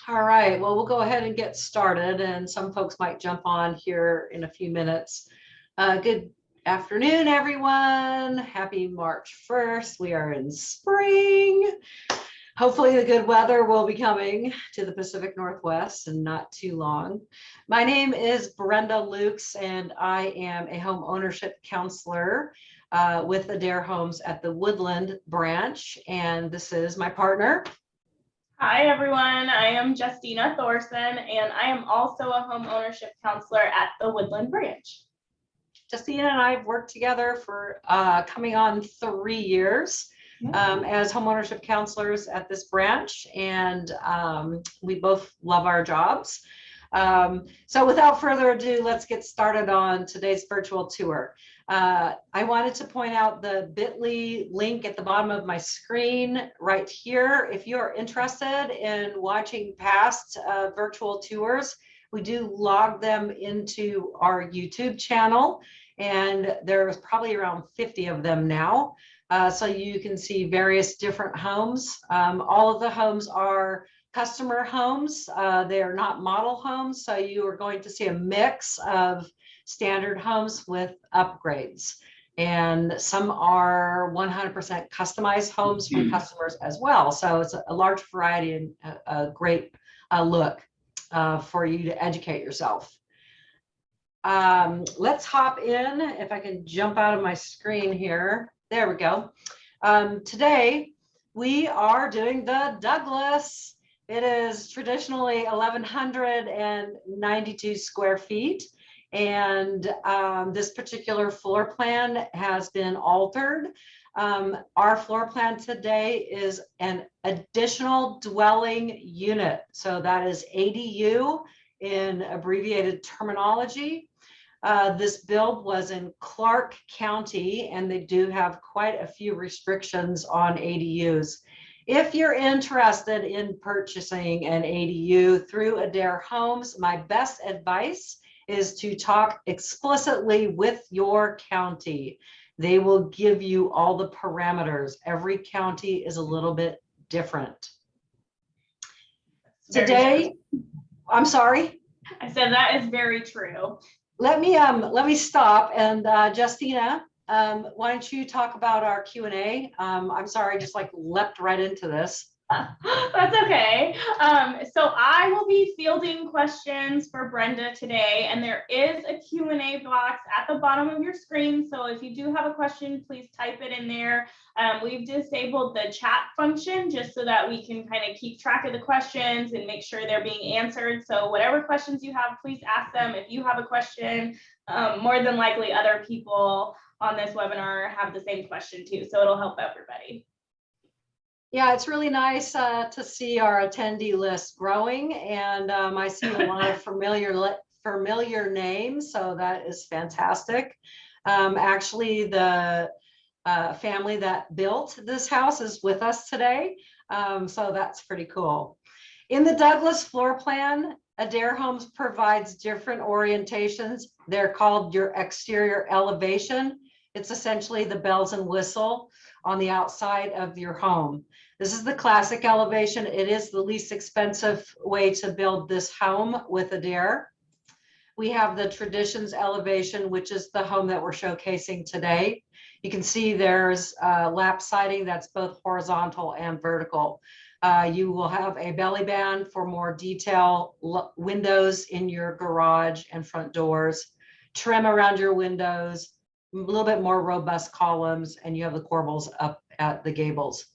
All right, well, we'll go ahead and get started, and some folks might jump on here in a few minutes. Good afternoon, everyone. Happy March 1st. We are in spring. Hopefully the good weather will be coming to the Pacific Northwest and not too long. My name is Brenda Lukes, and I am a home ownership counselor with Adair Homes at the Woodland branch, and this is my partner. Hi, everyone. I am Justina Thorson, and I am also a home ownership counselor at the Woodland branch. Justina and I have worked together for coming on 3 years as home ownership counselors at this branch, and we both love our jobs. So without further ado, let's get started on today's virtual tour. I wanted to point out the bit.ly link at the bottom of my screen right here. If you're interested in watching past virtual tours, we do log them into our YouTube channel, and there's probably around 50 of them now. So you can see various different homes. All of the homes are customer homes. They are not model homes. So you are going to see a mix of standard homes with upgrades. And some are 100% customized homes for customers as well. So it's a large variety and a great look for you to educate yourself. Let's hop in. If I can jump out of my screen here. There we go. Today, we are doing the Douglas. It is traditionally 1,192 square feet. And this particular floor plan has been altered. Our floor plan today is an additional dwelling unit. So that is ADU in abbreviated terminology. This build was in Clark County, and they do have quite a few restrictions on ADUs. If you're interested in purchasing an ADU through Adair Homes, my best advice is to talk explicitly with your county. They will give you all the parameters. Every county is a little bit different. Today, I'm sorry? I said that is very true. Let me stop, and Justina, why don't you talk about our Q&A? I'm sorry, I just like leapt right into this. That's okay. So I will be fielding questions for Brenda today, and there is a Q&A box at the bottom of your screen. So if you do have a question, please type it in there. We've disabled the chat function just so that we can kind of keep track of the questions and make sure they're being answered. So whatever questions you have, please ask them. If you have a question, more than likely other people on this webinar have the same question too. So it'll help everybody. Yeah, it's really nice to see our attendee list growing, and I see a lot of familiar names, so that is fantastic. Actually, the family that built this house is with us today, so that's pretty cool. In the Douglas floor plan, Adair Homes provides different orientations. They're called your exterior elevation. It's essentially the bells and whistle on the outside of your home. This is the classic elevation. It is the least expensive way to build this home with Adair. We have the Traditions elevation, which is the home that we're showcasing today. You can see there's lap siding that's both horizontal and vertical. You will have a belly band for more detail, windows in your garage and front doors, trim around your windows, a little bit more robust columns, and you have the corbels up at the gables.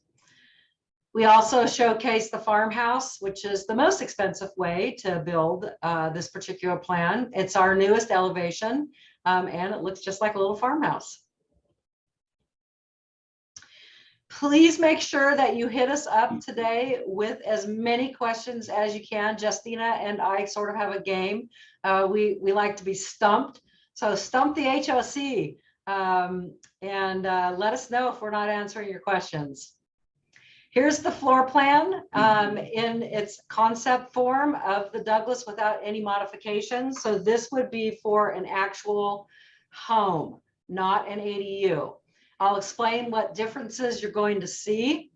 We also showcase the farmhouse, which is the most expensive way to build this particular plan. It's our newest elevation, and it looks just like a little farmhouse. Please make sure that you hit us up today with as many questions as you can. Justina and I sort of have a game. We like to be stumped. So stump the HOC and let us know if we're not answering your questions. Here's the floor plan in its concept form of the Douglas without any modifications. So this would be for an actual home, not an ADU. I'll explain what differences you're going to see.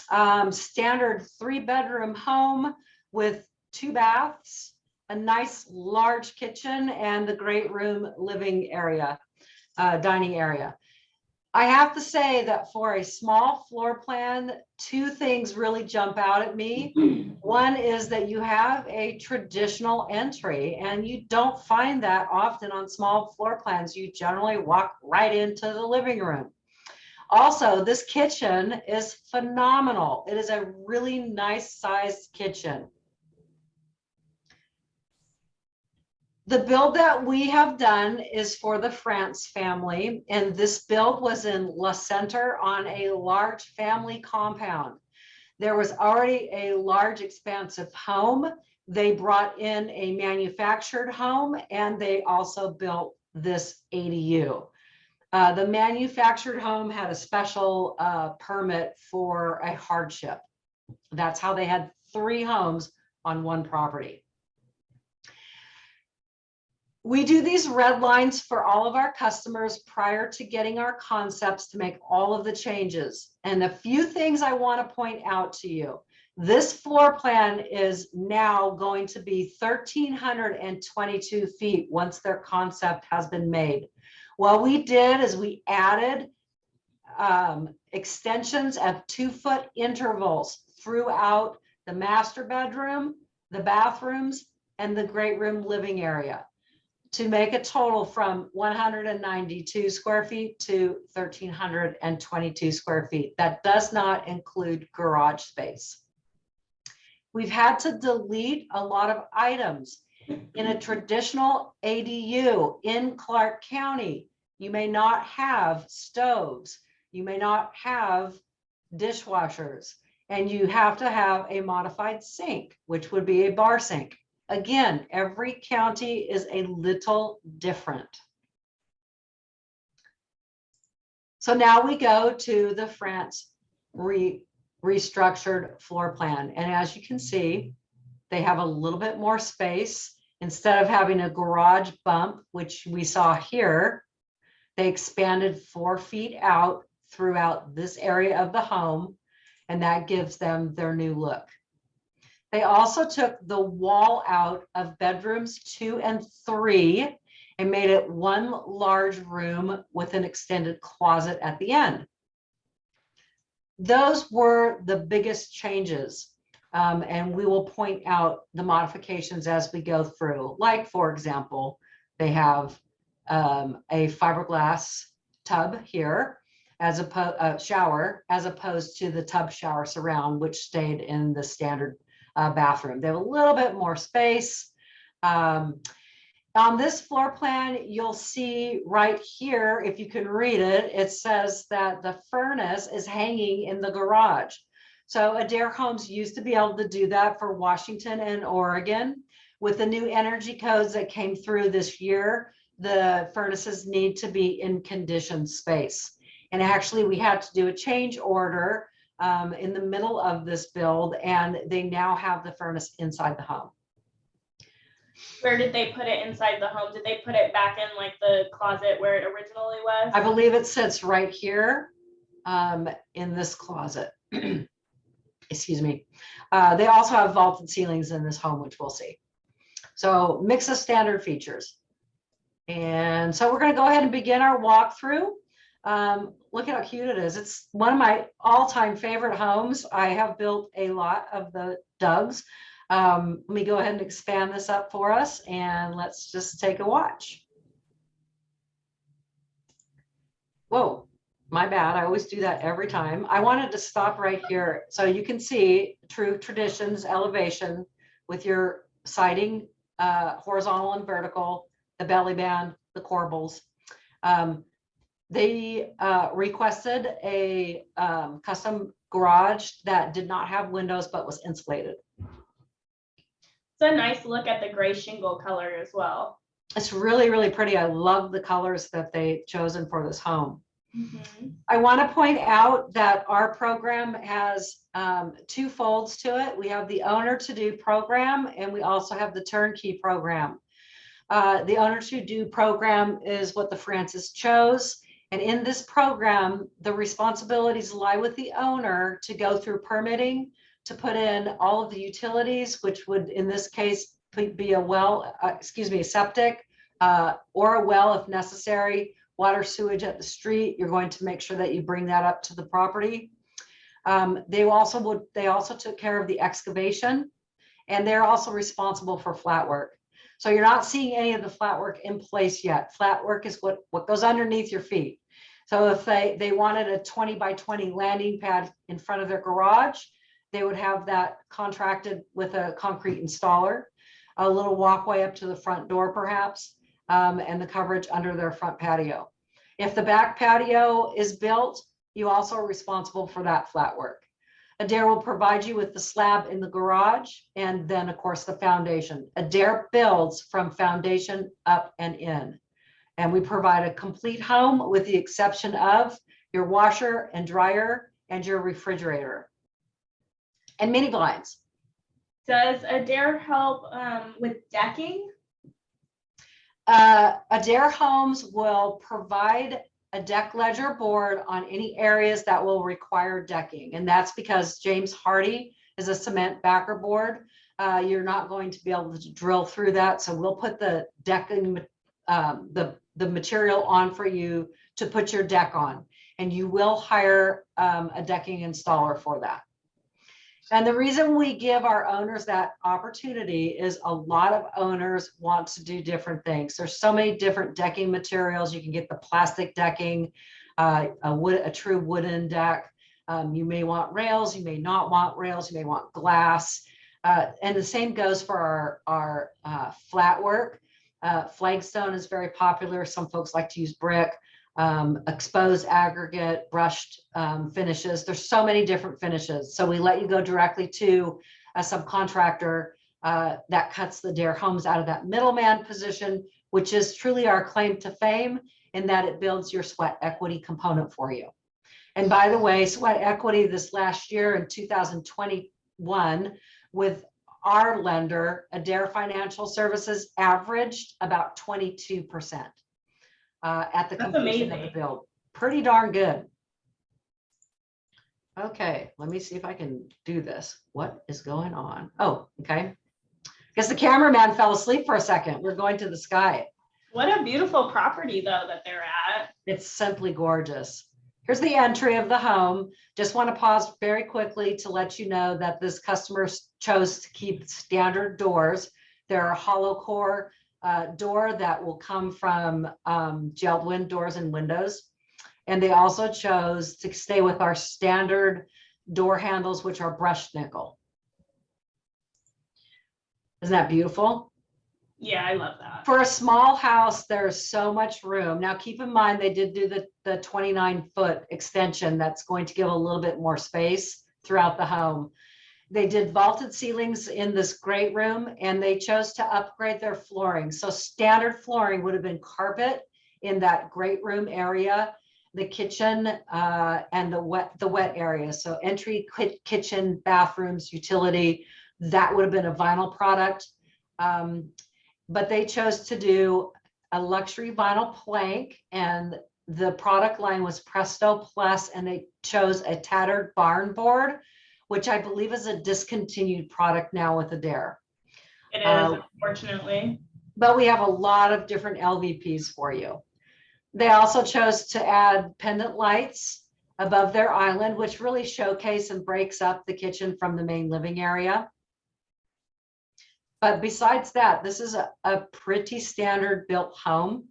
Standard 3-bedroom home with 2 baths, a nice large kitchen, and the great room living area, dining area. I have to say that for a small floor plan, 2 things really jump out at me. One is that you have a traditional entry, and you don't find that often on small floor plans. You generally walk right into the living room. Also, this kitchen is phenomenal. It is a really nice sized kitchen. The build that we have done is for the France family, and this build was in La Center on a large family compound. There was already a large expansive home. They brought in a manufactured home, and they also built this ADU. The manufactured home had a special permit for a hardship. That's how they had 3 homes on one property. We do these red lines for all of our customers prior to getting our concepts to make all of the changes. And a few things I want to point out to you. This floor plan is now going to be 1,322 feet once their concept has been made. What we did is we added extensions of 2-foot intervals throughout the master bedroom, the bathrooms, and the great room living area, to make a total from 192 square feet to 1,322 square feet. That does not include garage space. We've had to delete a lot of items. In a traditional ADU in Clark County, you may not have stoves, you may not have dishwashers, and you have to have a modified sink, which would be a bar sink. Again, every county is a little different. So now we go to the France restructured floor plan. And as you can see, they have a little bit more space. Instead of having a garage bump, which we saw here, they expanded 4 feet out throughout this area of the home, and that gives them their new look. They also took the wall out of bedrooms 2 and 3 and made it one large room with an extended closet at the end. Those were the biggest changes. And we will point out the modifications as we go through. Like, for example, they have a fiberglass tub here as a shower, as opposed to the tub shower surround, which stayed in the standard bathroom. They have a little bit more space. On this floor plan, you'll see right here, if you can read it, it says that the furnace is hanging in the garage. So Adair Homes used to be able to do that for Washington and Oregon. With the new energy codes that came through this year, the furnaces need to be in conditioned space. And actually, we had to do a change order in the middle of this build, and they now have the furnace inside the home. Where did they put it inside the home? Did they put it back in like the closet where it originally was? I believe it sits right here in this closet. Excuse me. They also have vaulted ceilings in this home, which we'll see. So mix of standard features. And so we're going to go ahead and begin our walkthrough. Look at how cute it is. It's one of my all-time favorite homes. I have built a lot of the Dougs. Let me go ahead and expand this up for us, and let's just take a watch. Whoa, my bad. I always do that every time. I wanted to stop right here so you can see true traditions elevation with your siding, horizontal and vertical, the belly band, the corbels. They requested a custom garage that did not have windows but was insulated. It's a nice look at the gray shingle color as well. It's really, really pretty. I love the colors that they've chosen for this home. Mm-hmm. I want to point out that our program has 2 folds to it. We have the owner to do program, and we also have the turnkey program. The owner to do program is what the Francis chose. And in this program, the responsibilities lie with the owner to go through permitting, to put in all of the utilities, which would in this case be a well, a septic or a well if necessary, water, sewage at the street. You're going to make sure that you bring that up to the property. They also took care of the excavation, and they're also responsible for flat work. So you're not seeing any of the flat work in place yet. Flat work is what goes underneath your feet. So if they wanted a 20 by 20 landing pad in front of their garage, they would have that contracted with a concrete installer, a little walkway up to the front door perhaps, and the coverage under their front patio. If the back patio is built, you also are responsible for that flat work. Adair will provide you with the slab in the garage and then of course the foundation. Adair builds from foundation up and in. And we provide a complete home with the exception of your washer and dryer and your refrigerator and mini blinds. Does Adair help with decking? Adair Homes will provide a deck ledger board on any areas that will require decking. And that's because James Hardy is a cement backer board. You're not going to be able to drill through that. So we'll put the decking, the material on for you to put your deck on. And you will hire a decking installer for that. And the reason we give our owners that opportunity is a lot of owners want to do different things. There's so many different decking materials. You can get the plastic decking, a true wooden deck. You may want rails, you may not want rails, you may want glass. And the same goes for our flat work. Flagstone is very popular. Some folks like to use brick. Exposed aggregate, brushed finishes. There's so many different finishes. So we let you go directly to a subcontractor that cuts the Adair Homes out of that middleman position, which is truly our claim to fame in that it builds your sweat equity component for you. And by the way, sweat equity this last year in 2021 with our lender, Adair Financial Services, averaged about 22%. At the completion of the build. Pretty darn good. Okay, let me see if I can do this. What is going on? Oh, okay. Guess the cameraman fell asleep for a second. We're going to the sky. What a beautiful property though that they're at. It's simply gorgeous. Here's the entry of the home. Just want to pause very quickly to let you know that this customer chose to keep standard doors. There are hollow core door that will come from JELD-WIN doors and windows. And they also chose to stay with our standard door handles, which are brushed nickel. Isn't that beautiful? Yeah, I love that. For a small house, there's so much room. Now, keep in mind, they did do the 29-foot extension that's going to give a little bit more space throughout the home. They did vaulted ceilings in this great room, and they chose to upgrade their flooring. So standard flooring would have been carpet in that great room area, the kitchen and the wet area. So entry, kitchen, bathrooms, utility, that would have been a vinyl product. But they chose to do a luxury vinyl plank, and the product line was Presto Plus, and they chose a tattered barn board, which I believe is a discontinued product now with Adair. It is, unfortunately. But we have a lot of different LVPs for you. They also chose to add pendant lights above their island, which really showcase and breaks up the kitchen from the main living area. But besides that, this is a pretty standard built home.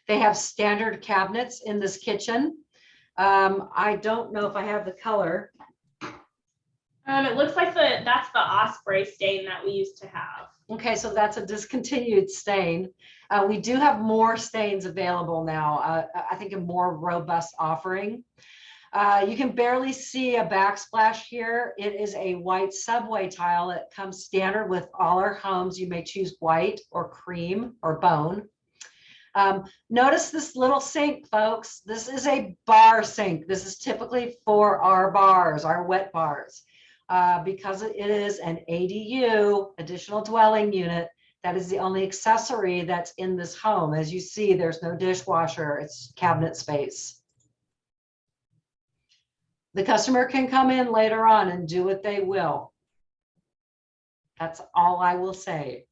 They have standard cabinets in this kitchen. I don't know if I have the color. It looks like that's the osprey stain that we used to have. Okay, so that's a discontinued stain. We do have more stains available now. I think a more robust offering. You can barely see a backsplash here. It is a white subway tile that comes standard with all our homes. You may choose white or cream or bone. Notice this little sink, folks. This is a bar sink. This is typically for our bars, our wet bars. Because it is an ADU, additional dwelling unit, that is the only accessory that's in this home. As you see, there's no dishwasher, it's cabinet space. The customer can come in later on and do what they will. That's all I will say.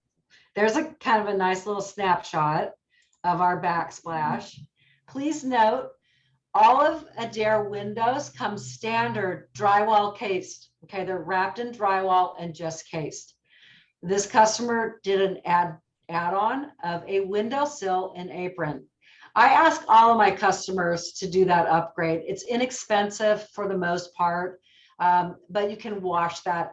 There's a kind of a nice little snapshot of our backsplash. Please note, all of Adair windows come standard drywall cased. Okay, they're wrapped in drywall and just cased. This customer did an add-on of a windowsill and apron. I ask all of my customers to do that upgrade. It's inexpensive for the most part, but you can wash that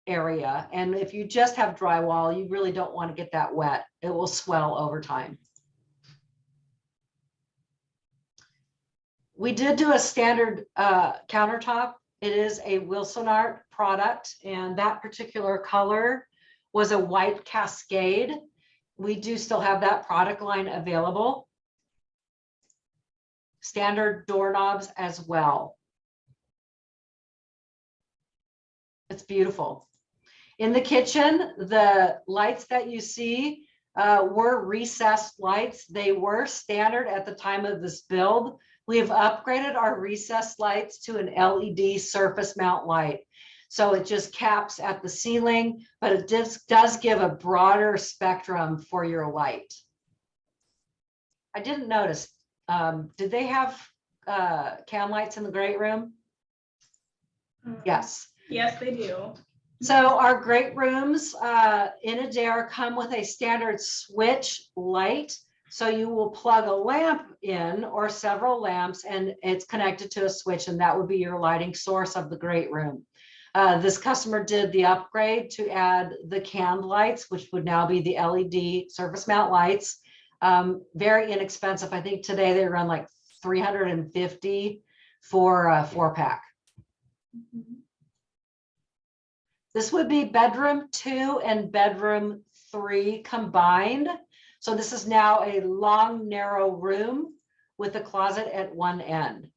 area. And if you just have drywall, you really don't want to get that wet. It will swell over time. We did do a standard countertop. It is a Wilson Art product, and that particular color was a white Cascade. We do still have that product line available. Standard doorknobs as well. It's beautiful. In the kitchen, the lights that you see were recessed lights. They were standard at the time of this build. We have upgraded our recessed lights to an LED surface mount light. So it just caps at the ceiling, but it does give a broader spectrum for your light. I didn't notice, did they have can lights in the great room? Yes. Yes, they do. So our great rooms in Adair come with a standard switch light. So you will plug a lamp in or several lamps, and it's connected to a switch, and that would be your lighting source of the great room. This customer did the upgrade to add the canned lights, which would now be the LED surface mount lights. Very inexpensive. I think today they run like $350 for a 4-pack. This would be bedroom 2 and bedroom 3 combined. So this is now a long, narrow room with a closet at one end.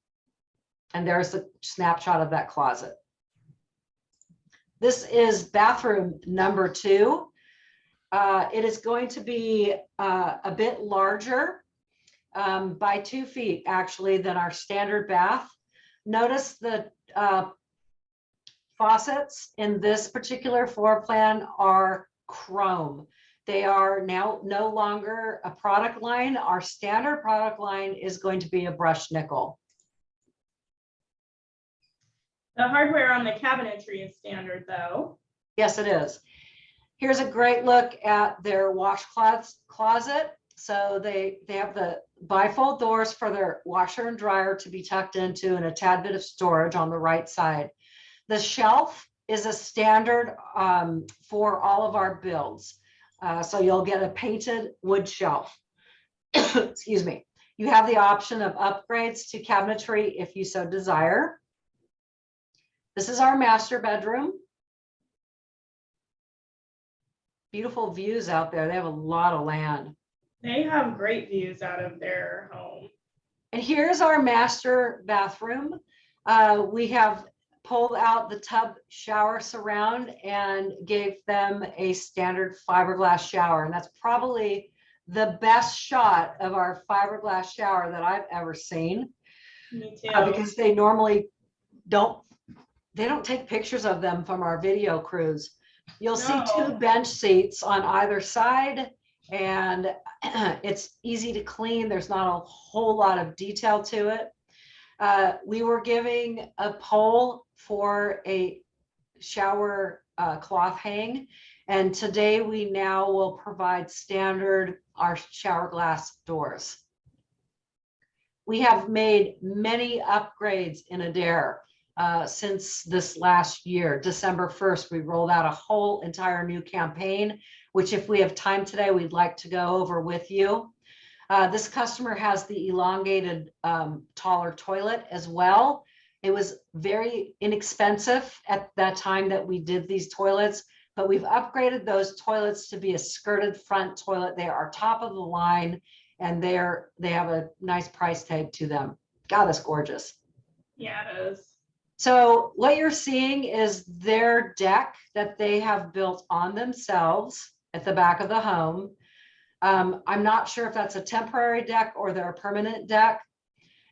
And there's the snapshot of that closet. This is bathroom number 2. It is going to be a bit larger by 2 feet, actually, than our standard bath. Notice the faucets in this particular floor plan are chrome. They are now no longer a product line. Our standard product line is going to be a brushed nickel. The hardware on the cabinetry is standard though. Yes, it is. Here's a great look at their washcloth closet. So they have the bifold doors for their washer and dryer to be tucked into, and a tad bit of storage on the right side. The shelf is a standard for all of our builds. So you'll get a painted wood shelf. Excuse me. You have the option of upgrades to cabinetry if you so desire. This is our master bedroom. Beautiful views out there. They have a lot of land. They have great views out of their home. And here's our master bathroom. We have pulled out the tub shower surround and gave them a standard fiberglass shower. And that's probably the best shot of our fiberglass shower that I've ever seen. Me too. Because they normally don't take pictures of them from our video crews. You'll see 2 bench seats on either side, and it's easy to clean. There's not a whole lot of detail to it. We were giving a pole for a shower cloth hang, and today we now will provide standard our shower glass doors. We have made many upgrades in Adair since this last year. December 1st, we rolled out a whole entire new campaign, which if we have time today, we'd like to go over with you. This customer has the elongated, taller toilet as well. It was very inexpensive at that time that we did these toilets, but we've upgraded those toilets to be a skirted front toilet. They are top of the line, and they have a nice price tag to them. God, that's gorgeous. Yeah, it is. So what you're seeing is their deck that they have built on themselves at the back of the home. I'm not sure if that's a temporary deck or their permanent deck.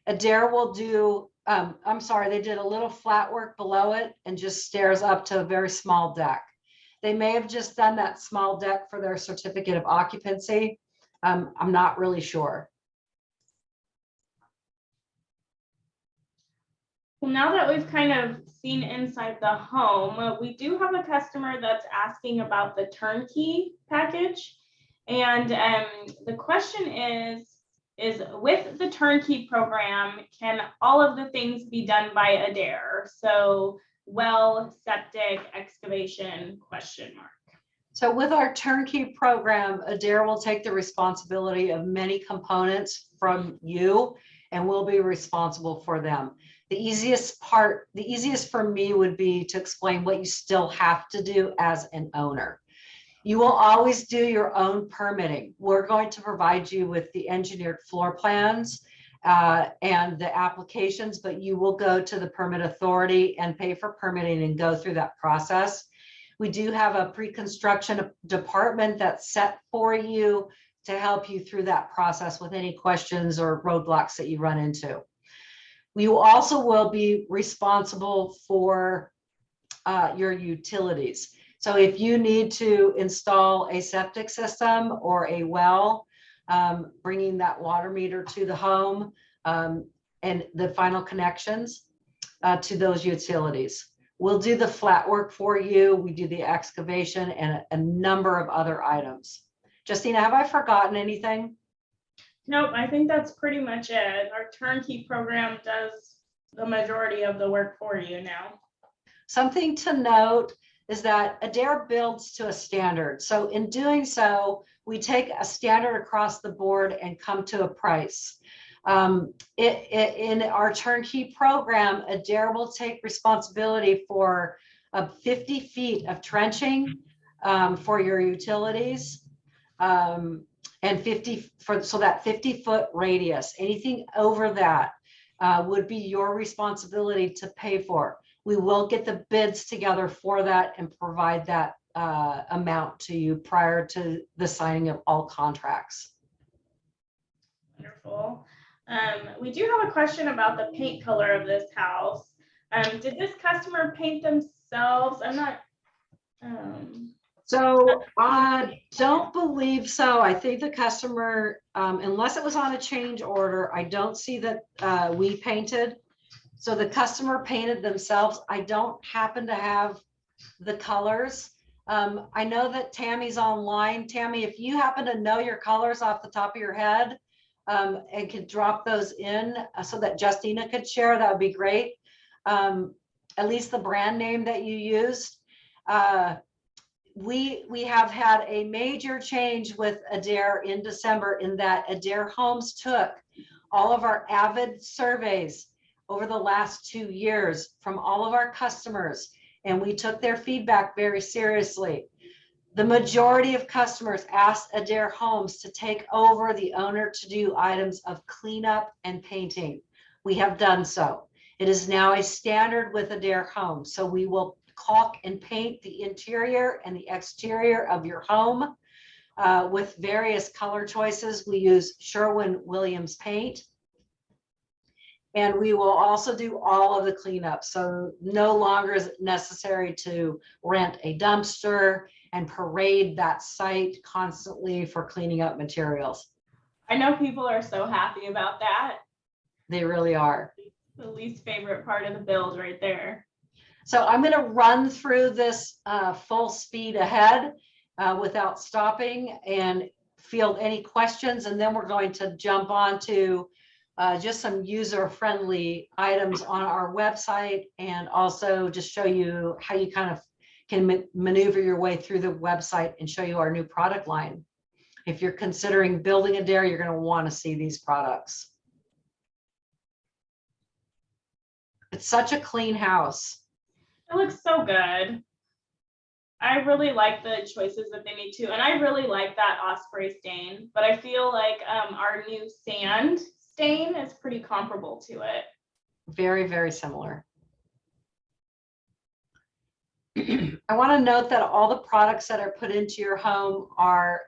Adair will do I'm sorry, they did a little flat work below it and just stairs up to a very small deck. They may have just done that small deck for their certificate of occupancy. I'm not really sure. Well, now that we've kind of seen inside the home, we do have a customer that's asking about the turnkey package. And the question is with the turnkey program, can all of the things be done by Adair? So well, septic, excavation, question mark. So with our turnkey program, Adair will take the responsibility of many components from you and we'll be responsible for them. The easiest for me would be to explain what you still have to do as an owner. You will always do your own permitting. We're going to provide you with the engineered floor plans and the applications, but you will go to the permit authority and pay for permitting and go through that process. We do have a pre-construction department that's set for you to help you through that process with any questions or roadblocks that you run into. We also will be responsible for your utilities. So if you need to install a septic system or a well, bringing that water meter to the home and the final connections to those utilities. We'll do the flat work for you. We do the excavation and a number of other items. Justina, have I forgotten anything? Nope, I think that's pretty much it. Our turnkey program does the majority of the work for you now. Something to note is that Adair builds to a standard. So in doing so, we take a standard across the board and come to a price. In our turnkey program, Adair will take responsibility for 50 feet of trenching for your utilities and 50 so that 50-foot radius. Anything over that would be your responsibility to pay for. We will get the bids together for that and provide that amount to you prior to the signing of all contracts. Wonderful. We do have a question about the paint color of this house. Did this customer paint themselves? I'm not. So I don't believe so. I think the customer, unless it was on a change order, I don't see that we painted. So the customer painted themselves. I don't happen to have the colors. I know that Tammy's online. Tammy, if you happen to know your colors off the top of your head and could drop those in so that Justina could share, that would be great. At least the brand name that you used. We have had a major change with Adair in December in that Adair Homes took all of our avid surveys over the last 2 years from all of our customers, and we took their feedback very seriously. The majority of customers asked Adair Homes to take over the owner to do items of cleanup and painting. We have done so. It is now a standard with Adair Homes. So we will caulk and paint the interior and the exterior of your home with various color choices. We use Sherwin-Williams paint. And we will also do all of the cleanup. So no longer is it necessary to rent a dumpster and parade that site constantly for cleaning up materials. I know people are so happy about that. They really are. The least favorite part of the build right there. So I'm going to run through this full speed ahead without stopping and field any questions. And then we're going to jump on to just some user-friendly items on our website, and also just show you how you kind of can maneuver your way through the website and show you our new product line. If you're considering building a dairy, you're going to want to see these products. It's such a clean house. It looks so good. I really like the choices that they made too. And I really like that osprey stain, but I feel like our new sand stain is pretty comparable to it. Very, very similar. I want to note that all the products that are put into your home are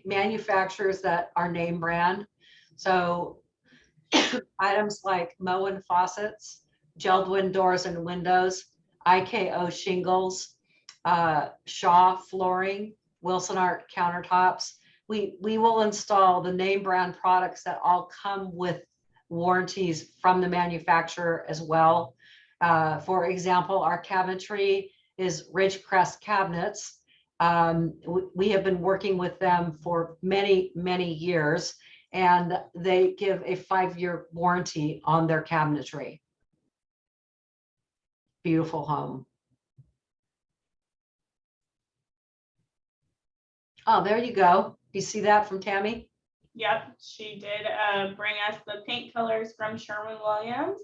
manufacturers that are name brand. So items like Moen faucets, Geldwin doors and windows, IKO shingles, Shaw flooring, Wilson Art countertops. We will install the name brand products that all come with warranties from the manufacturer as well. For example, our cabinetry is Ridgecrest Cabinets. We have been working with them for many, many years, and they give a 5-year warranty on their cabinetry. Beautiful home. Oh, there you go. You see that from Tammy? Yep, she did bring us the paint colors from Sherwin-Williams,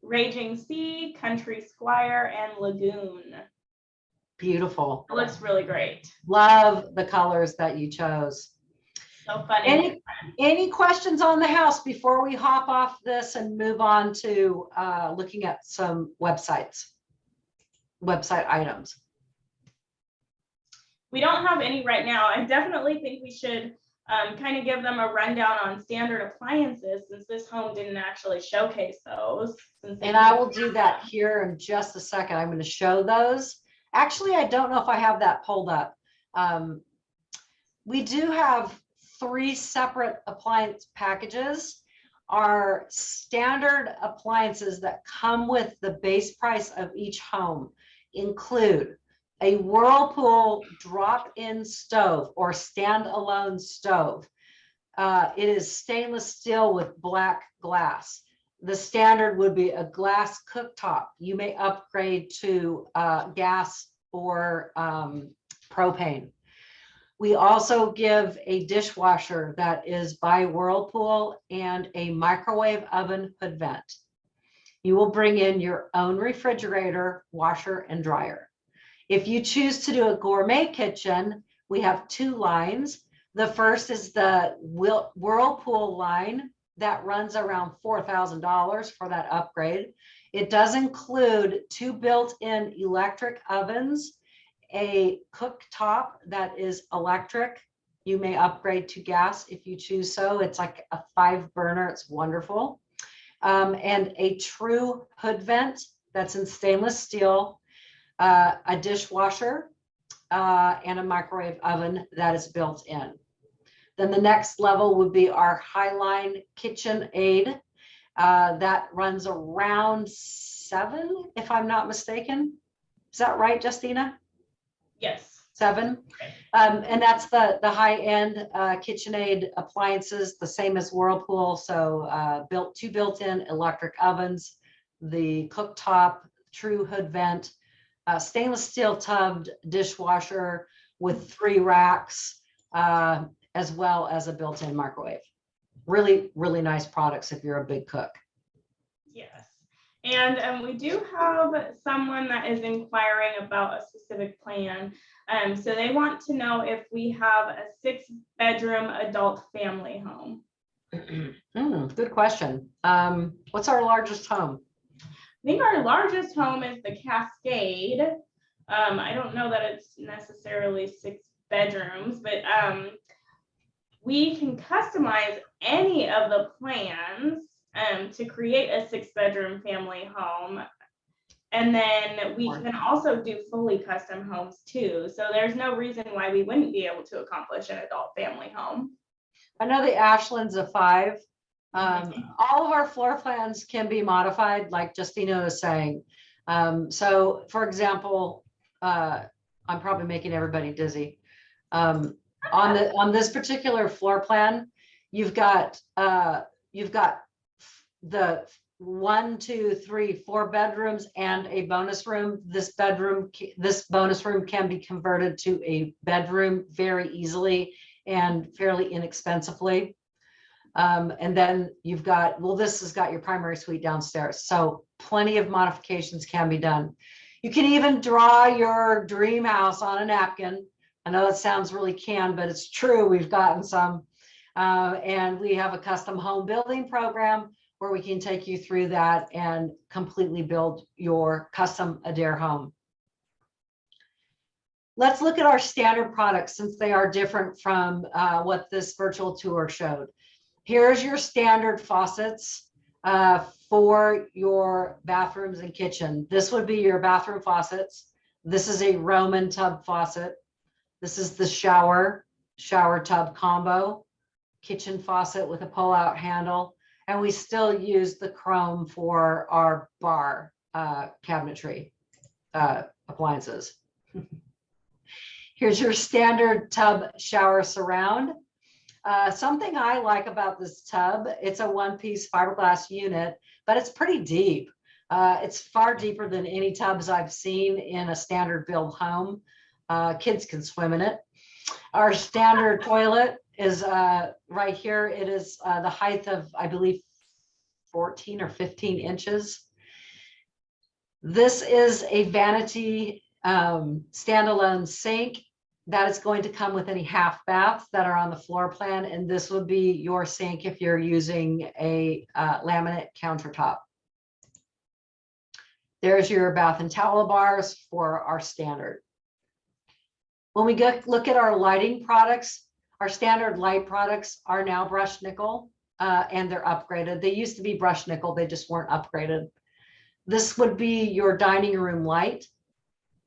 Raging Sea, Country Squire, and Lagoon. Beautiful. It looks really great. Love the colors that you chose. So funny. Any questions on the house before we hop off this and move on to looking at some website items? We don't have any right now. I definitely think we should kind of give them a rundown on standard appliances, since this home didn't actually showcase those. And I will do that here in just a second. I'm going to show those. Actually, I don't know if I have that pulled up. We do have 3 separate appliance packages. Our standard appliances that come with the base price of each home include a Whirlpool drop-in stove or standalone stove. It is stainless steel with black glass. The standard would be a glass cooktop. You may upgrade to gas or propane. We also give a dishwasher that is by Whirlpool and a microwave oven hood vent. You will bring in your own refrigerator, washer, and dryer. If you choose to do a gourmet kitchen, we have 2 lines. The first is the Whirlpool line that runs around $4,000 for that upgrade. It does include 2 built-in electric ovens, a cooktop that is electric. You may upgrade to gas if you choose so. It's like a 5 burner. It's wonderful. And a true hood vent that's in stainless steel, a dishwasher, and a microwave oven that is built in. Then the next level would be our Highline KitchenAid that runs around $7,000, if I'm not mistaken. Is that right, Justina? Yes. $7,000. And that's the high-end KitchenAid appliances, the same as Whirlpool. So 2 built-in electric ovens, the cooktop, true hood vent, stainless steel tubbed dishwasher with 3 racks, as well as a built-in microwave. Really, really nice products if you're a big cook. Yes. And we do have someone that is inquiring about a specific plan. So they want to know if we have a 6-bedroom adult family home. Good question. What's our largest home? I think our largest home is the Cascade. I don't know that it's necessarily 6 bedrooms, but we can customize any of the plans to create a 6-bedroom family home. And then we can also do fully custom homes too. So there's no reason why we wouldn't be able to accomplish an adult family home. I know the Ashland's a 5. All of our floor plans can be modified, like Justina was saying. So for example, I'm probably making everybody dizzy. On this particular floor plan, you've got the 1, 2, 3, 4 bedrooms and a bonus room. This bonus room can be converted to a bedroom very easily and fairly inexpensively. And then you've got, this has got your primary suite downstairs. So plenty of modifications can be done. You can even draw your dream house on a napkin. I know it sounds really canned, but it's true. We've gotten some. And we have a custom home building program where we can take you through that and completely build your custom Adair home. Let's look at our standard products, since they are different from what this virtual tour showed. Here's your standard faucets for your bathrooms and kitchen. This would be your bathroom faucets. This is a Roman tub faucet. This is the shower tub combo, kitchen faucet with a pull-out handle. And we still use the chrome for our bar cabinetry appliances. Here's your standard tub shower surround. Something I like about this tub, it's a one-piece fiberglass unit, but it's pretty deep. It's far deeper than any tubs I've seen in a standard build home. Kids can swim in it. Our standard toilet is right here. It is the height of, I believe, 14 or 15 inches. This is a vanity standalone sink that is going to come with any half baths that are on the floor plan. And this would be your sink if you're using a laminate countertop. There's your bath and towel bars for our standard. When we look at our lighting products, our standard light products are now brushed nickel and they're upgraded. They used to be brushed nickel, they just weren't upgraded. This would be your dining room light.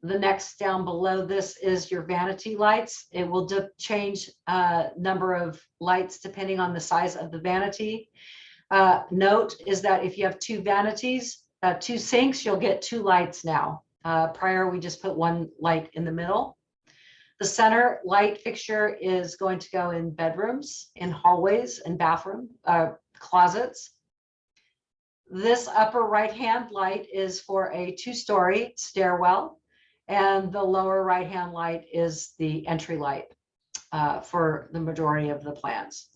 The next down below this is your vanity lights. It will change number of lights depending on the size of the vanity. Note is that if you have two vanities, two sinks, you'll get two lights now. Prior, we just put one light in the middle. The center light fixture is going to go in bedrooms, in hallways, and bathroom closets. This upper right-hand light is for a two-story stairwell, and the lower right-hand light is the entry light for the majority of the plans.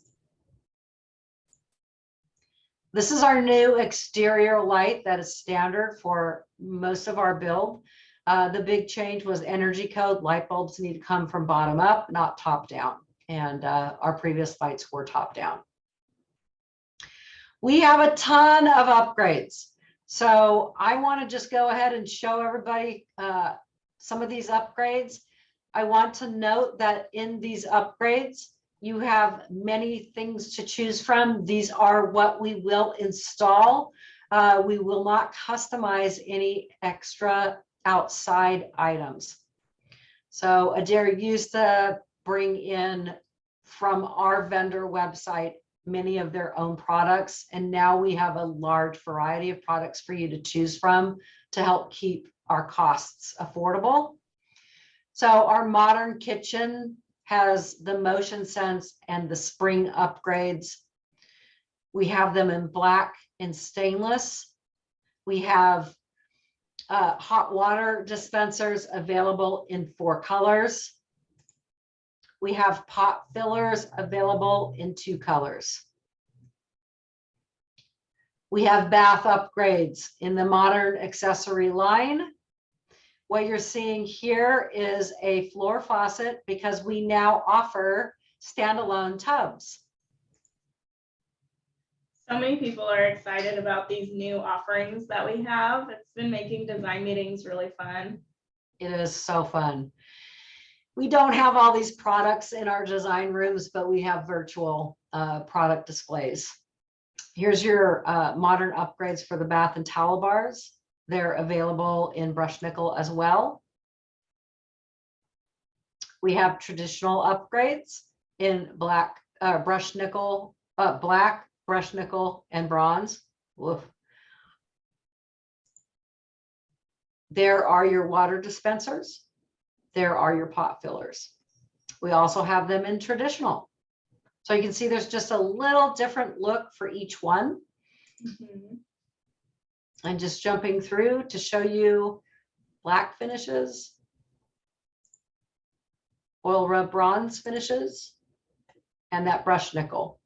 This is our new exterior light that is standard for most of our build. The big change was energy code. Light bulbs need to come from bottom up, not top down. And our previous lights were top down. We have a ton of upgrades. So I want to just go ahead and show everybody some of these upgrades. I want to note that in these upgrades, you have many things to choose from. These are what we will install. We will not customize any extra outside items. So Adair used to bring in from our vendor website many of their own products, and now we have a large variety of products for you to choose from to help keep our costs affordable. So our modern kitchen has the motion sense and the spring upgrades. We have them in black and stainless. We have hot water dispensers available in 4 colors. We have pot fillers available in 2 colors. We have bath upgrades in the modern accessory line. What you're seeing here is a floor faucet because we now offer standalone tubs. So many people are excited about these new offerings that we have. It's been making design meetings really fun. It is so fun. We don't have all these products in our design rooms, but we have virtual product displays. Here's your modern upgrades for the bath and towel bars. They're available in brushed nickel as well. We have traditional upgrades in black, brushed nickel, black, brushed nickel, and bronze. Woof. There are your water dispensers. There are your pot fillers. We also have them in traditional. So you can see there's just a little different look for each one. Mm-hmm. And just jumping through to show you black finishes, oil rub bronze finishes, and that brushed nickel.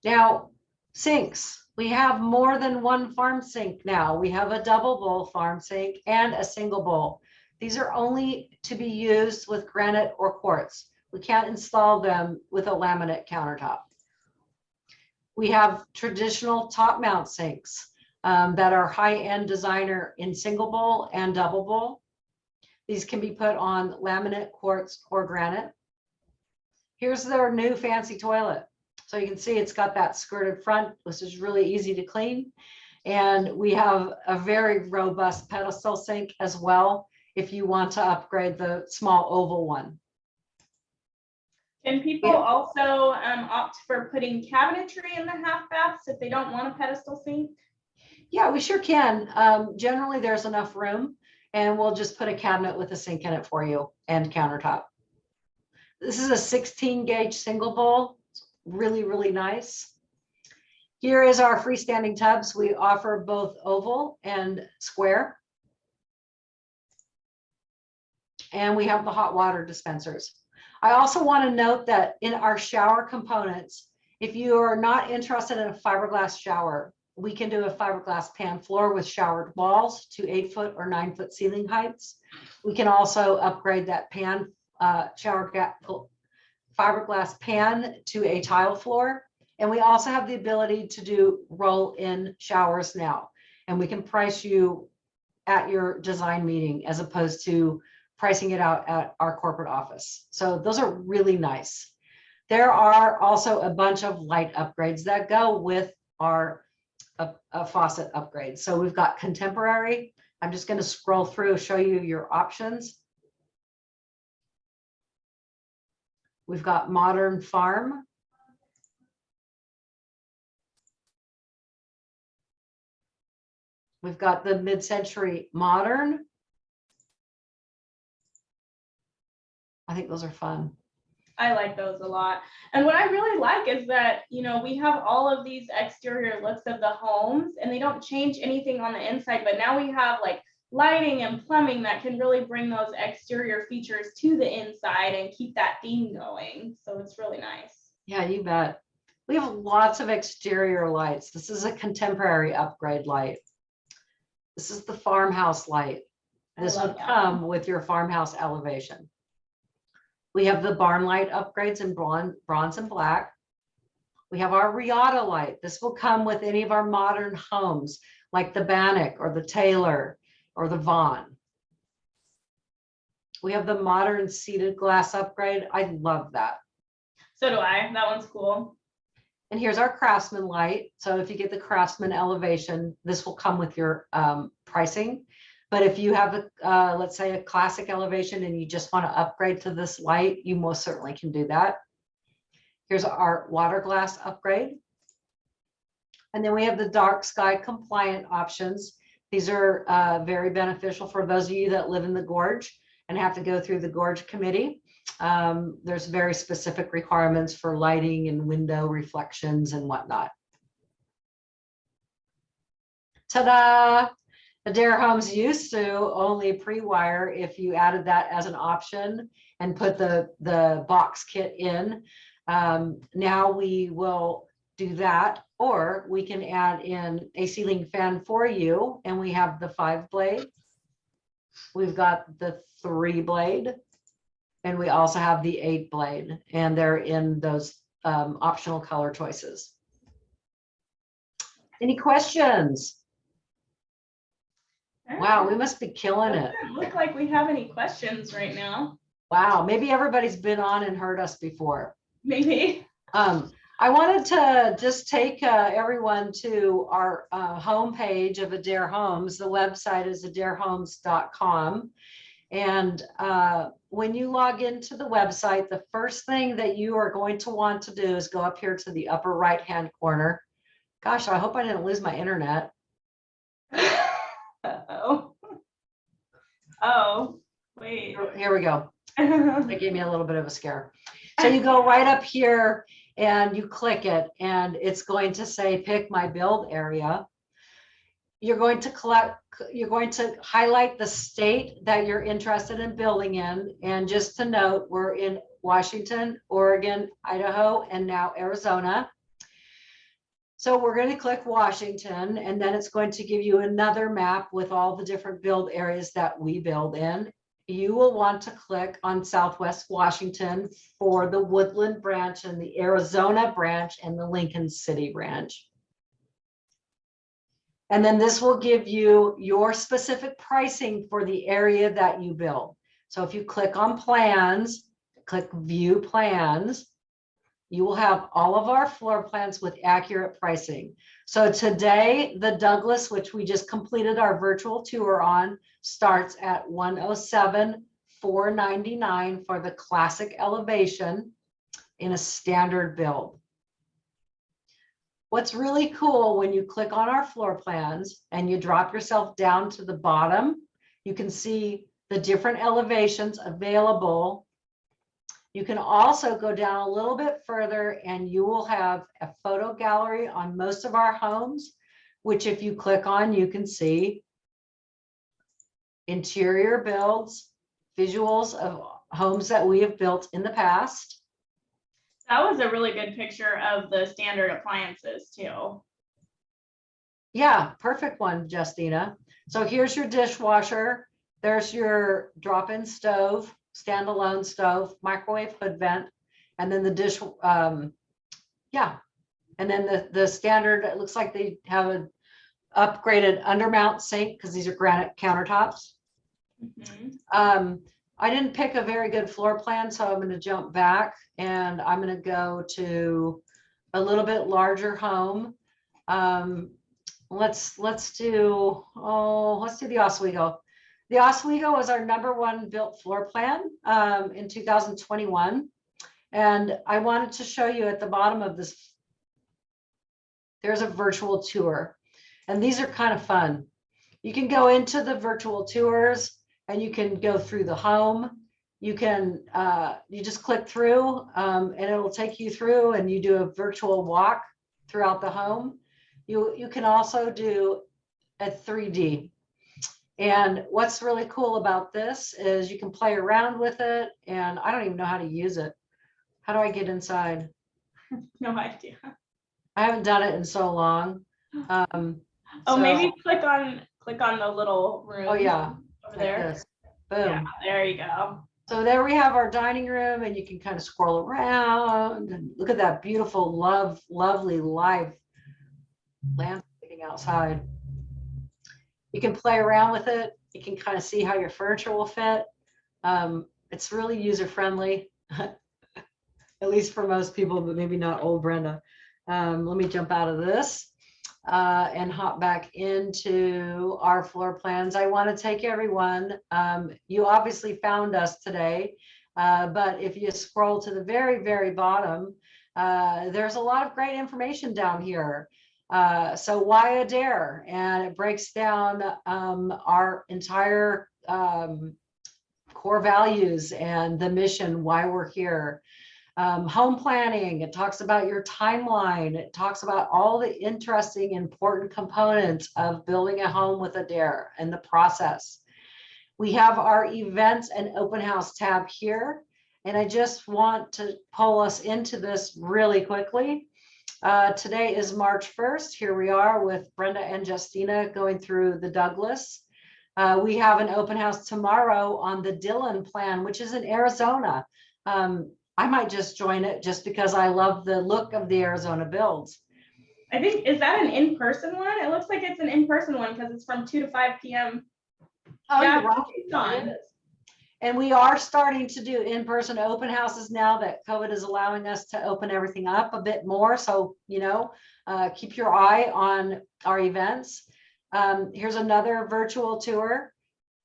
Now, sinks. We have more than one farm sink now. We have a double bowl farm sink and a single bowl. These are only to be used with granite or quartz. We can't install them with a laminate countertop. We have traditional top mount sinks that are high-end designer in single bowl and double bowl. These can be put on laminate, quartz, or granite. Here's their new fancy toilet. So you can see it's got that skirted front, which is really easy to clean. And we have a very robust pedestal sink as well, if you want to upgrade the small oval one. Can people also opt for putting cabinetry in the half baths if they don't want a pedestal sink? Yeah, we sure can. Generally, there's enough room, and we'll just put a cabinet with a sink in it for you and countertop. This is a 16 gauge single bowl. It's really, really nice. Here is our freestanding tubs. We offer both oval and square. And we have the hot water dispensers. I also want to note that in our shower components, if you are not interested in a fiberglass shower, we can do a fiberglass pan floor with showered walls to 8-foot or 9-foot ceiling heights. We can also upgrade that pan fiberglass pan to a tile floor. And we also have the ability to do roll-in showers now. And we can price you at your design meeting as opposed to pricing it out at our corporate office. So those are really nice. There are also a bunch of light upgrades that go with our faucet upgrades. So we've got contemporary. I'm just going to scroll through, show you your options. We've got modern farm. We've got the mid-century modern. I think those are fun. I like those a lot. And what I really like is that, you know, we have all of these exterior looks of the homes and they don't change anything on the inside, but now we have like lighting and plumbing that can really bring those exterior features to the inside and keep that theme going. So it's really nice. Yeah, you bet. We have lots of exterior lights. This is a contemporary upgrade light. This is the farmhouse light. This would come with your farmhouse elevation. We have the barn light upgrades in bronze and black. We have our Riata light. This will come with any of our modern homes, like the Bannock or the Taylor or the Vaughn. We have the modern seated glass upgrade. I love that. So do I. That one's cool. And here's our Craftsman light. So if you get the Craftsman elevation, this will come with your pricing. But if you have, let's say, a classic elevation and you just want to upgrade to this light, you most certainly can do that. Here's our water glass upgrade. And then we have the dark sky compliant options. These are very beneficial for those of you that live in the gorge and have to go through the gorge committee. There's very specific requirements for lighting and window reflections and whatnot. Ta-da! Adair Homes used to only pre-wire if you added that as an option and put the box kit in. Now we will do that, or we can add in a ceiling fan for you, and we have the 5-blade. We've got the 3-blade, and we also have the 8-blade, and they're in those optional color choices. Any questions? Wow, we must be killing it. Doesn't look like we have any questions right now. Wow, maybe everybody's been on and heard us before. Maybe. I wanted to just take everyone to our homepage of Adair Homes. The website is adairhomes.com. And when you log into the website, the first thing that you are going to want to do is go up here to the upper right-hand corner. Gosh, I hope I didn't lose my internet. Uh-oh. Oh, wait. Here we go. That gave me a little bit of a scare. So you go right up here and you click it, and it's going to say pick my build area. You're going to highlight the state that you're interested in building in. And just to note, we're in Washington, Oregon, Idaho, and now Arizona. So we're going to click Washington, and then it's going to give you another map with all the different build areas that we build in. You will want to click on Southwest Washington for the Woodland branch and the Arizona branch and the Lincoln City branch. And then this will give you your specific pricing for the area that you build. So if you click on plans, click view plans, you will have all of our floor plans with accurate pricing. So today, the Douglas, which we just completed our virtual tour on, starts at $107,499 for the classic elevation in a standard build. What's really cool, when you click on our floor plans and you drop yourself down to the bottom, you can see the different elevations available. You can also go down a little bit further and you will have a photo gallery on most of our homes, which if you click on, you can see interior builds, visuals of homes that we have built in the past. That was a really good picture of the standard appliances too. Yeah, perfect one, Justina. So here's your dishwasher. There's your drop-in stove, standalone stove, microwave hood vent, and then the dish, yeah. And then the standard, it looks like they have an upgraded undermount sink because these are granite countertops. I didn't pick a very good floor plan, so I'm going to jump back and I'm going to go to a little bit larger home. Let's do the Oswego. The Oswego was our #1 built floor plan in 2021. And I wanted to show you at the bottom of this, there's a virtual tour. And these are kind of fun. You can go into the virtual tours and you can go through the home. You can, you just click through and it'll take you through and you do a virtual walk throughout the home. You can also do a 3D. And what's really cool about this is you can play around with it, and I don't even know how to use it. How do I get inside? No idea. I haven't done it in so long. Maybe click on the little room. Oh yeah, over there. This. Boom. Yeah, there you go. So there we have our dining room, and you can kind of scroll around and look at that beautiful, lovely live landscaping outside. You can play around with it. You can kind of see how your furniture will fit. It's really user-friendly, at least for most people, but maybe not old Brenda. Let me jump out of this and hop back into our floor plans. I want to take everyone, you obviously found us today, but if you scroll to the very, very bottom, there's a lot of great information down here. So why Adair? And it breaks down our entire core values and the mission, why we're here. Home planning, it talks about your timeline. It talks about all the interesting, important components of building a home with Adair and the process. We have our events and open house tab here. And I just want to pull us into this really quickly. Today is March 1st. Here we are with Brenda and Justina going through the Douglas. We have an open house tomorrow on the Dillon plan, which is in Arizona. I might just join it just because I love the look of the Arizona builds. I think, is that an in-person one? It looks like it's an in-person one because it's from 2 to 5 p.m. Oh, yeah, you're right. And we are starting to do in-person open houses now that COVID is allowing us to open everything up a bit more. So, you know, keep your eye on our events. Here's another virtual tour.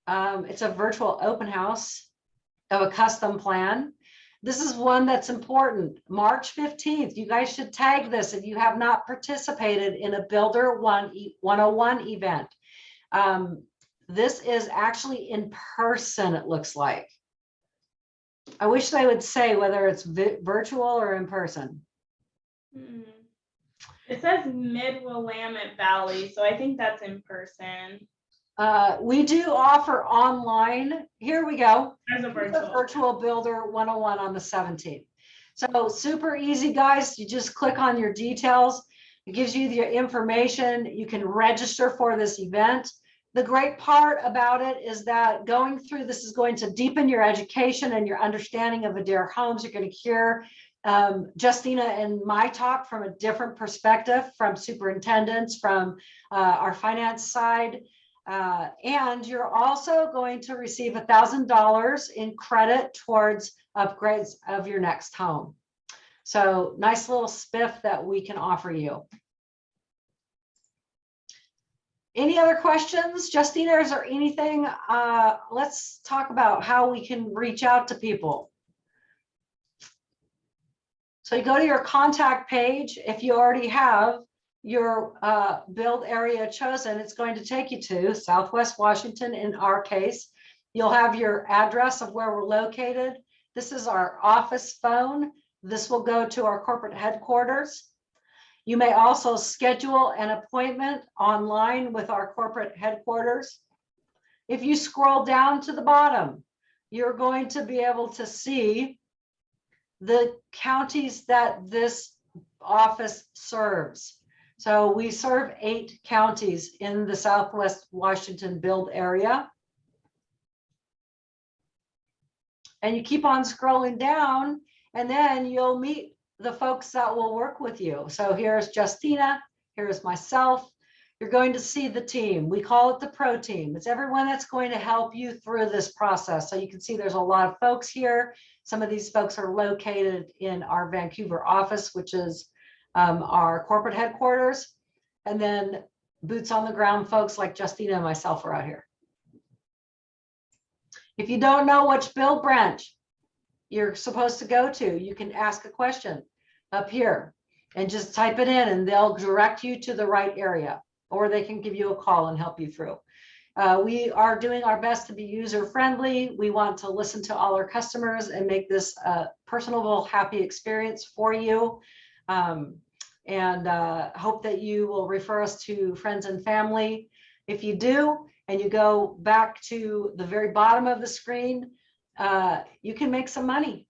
It's a virtual open house of a custom plan. This is one that's important. March 15th, you guys should tag this if you have not participated in a Builder 101 event. This is actually in person, it looks like. I wish they would say whether it's virtual or in person. It says Mid-Willamette Valley, so I think that's in person. We do offer online. Here we go. There's a virtual Builder 101 on the 17th. So super easy, guys. You just click on your details. It gives you the information. You can register for this event. The great part about it is that going through this is going to deepen your education and your understanding of Adair Homes. You're going to hear Justina and my talk from a different perspective, from superintendents, from our finance side. And you're also going to receive $1,000 in credit towards upgrades of your next home. So nice little spiff that we can offer you. Any other questions? Justina, is there anything? Let's talk about how we can reach out to people. So you go to your contact page. If you already have your build area chosen, it's going to take you to Southwest Washington in our case. You'll have your address of where we're located. This is our office phone. This will go to our corporate headquarters. You may also schedule an appointment online with our corporate headquarters. If you scroll down to the bottom, you're going to be able to see the counties that this office serves. So we serve 8 counties in the Southwest Washington build area. And you keep on scrolling down, and then you'll meet the folks that will work with you. So here's Justina, here's myself. You're going to see the team. We call it the pro team. It's everyone that's going to help you through this process. So you can see there's a lot of folks here. Some of these folks are located in our Vancouver office, which is our corporate headquarters. And then boots on the ground folks like Justina and myself are out here. If you don't know which build branch you're supposed to go to, you can ask a question up here and just type it in, and they'll direct you to the right area, or they can give you a call and help you through. We are doing our best to be user friendly. We want to listen to all our customers and make this a personable, happy experience for you. And hope that you will refer us to friends and family. If you do, and you go back to the very bottom of the screen, you can make some money.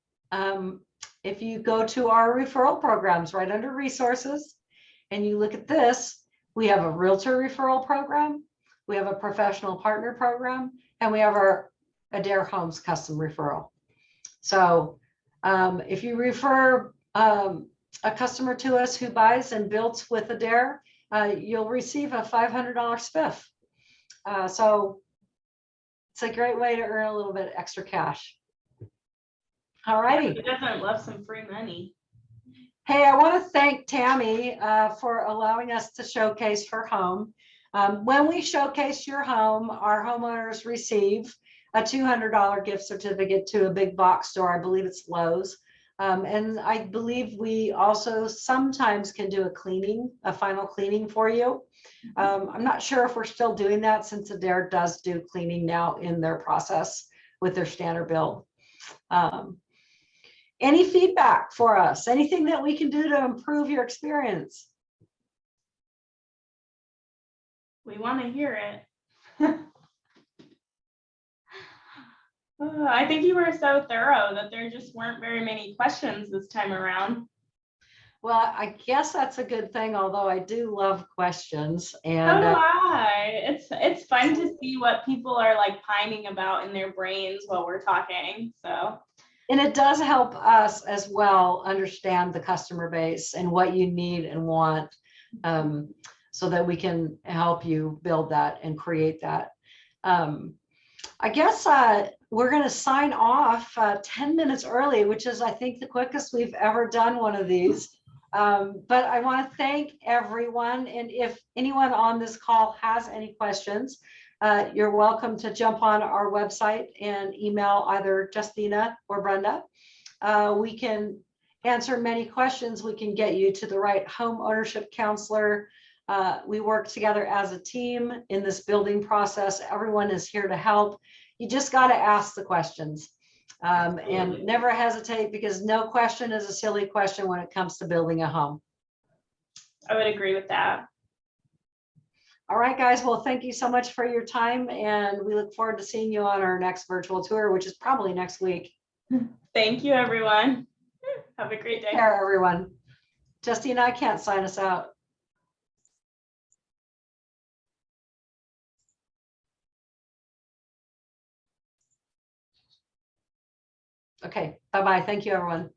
If you go to our referral programs right under resources, and you look at this, we have a realtor referral program, we have a professional partner program, and we have our Adair Homes custom referral. So if you refer a customer to us who buys and builds with Adair, you'll receive a $500 spiff. So it's a great way to earn a little bit extra cash. All righty. Who doesn't love some free money? Hey, I want to thank Tammy for allowing us to showcase her home. When we showcase your home, our homeowners receive a $200 gift certificate to a big box store. I believe it's Lowe's. And I believe we also sometimes can do a cleaning, a final cleaning for you. I'm not sure if we're still doing that, since Adair does do cleaning now in their process with their standard build. Any feedback for us? Anything that we can do to improve your experience? We want to hear it. I think you were so thorough that there just weren't very many questions this time around. Well, I guess that's a good thing, although I do love questions. And so do I. It's fun to see what people are like pining about in their brains while we're talking. So, and it does help us as well understand the customer base and what you need and want, so that we can help you build that and create that. I guess we're going to sign off 10 minutes early, which is, I think, the quickest we've ever done one of these. But I want to thank everyone. And if anyone on this call has any questions, you're welcome to jump on our website and email either Justina or Brenda. We can answer many questions. We can get you to the right home ownership counselor. We work together as a team in this building process. Everyone is here to help. You just got to ask the questions. And never hesitate, because no question is a silly question when it comes to building a home. I would agree with that. All right, guys. Well, thank you so much for your time, and we look forward to seeing you on our next virtual tour, which is probably next week. Thank you, everyone. Have a great day. Take care, everyone. Justina, I can't sign us out. Okay, bye-bye. Thank you, everyone.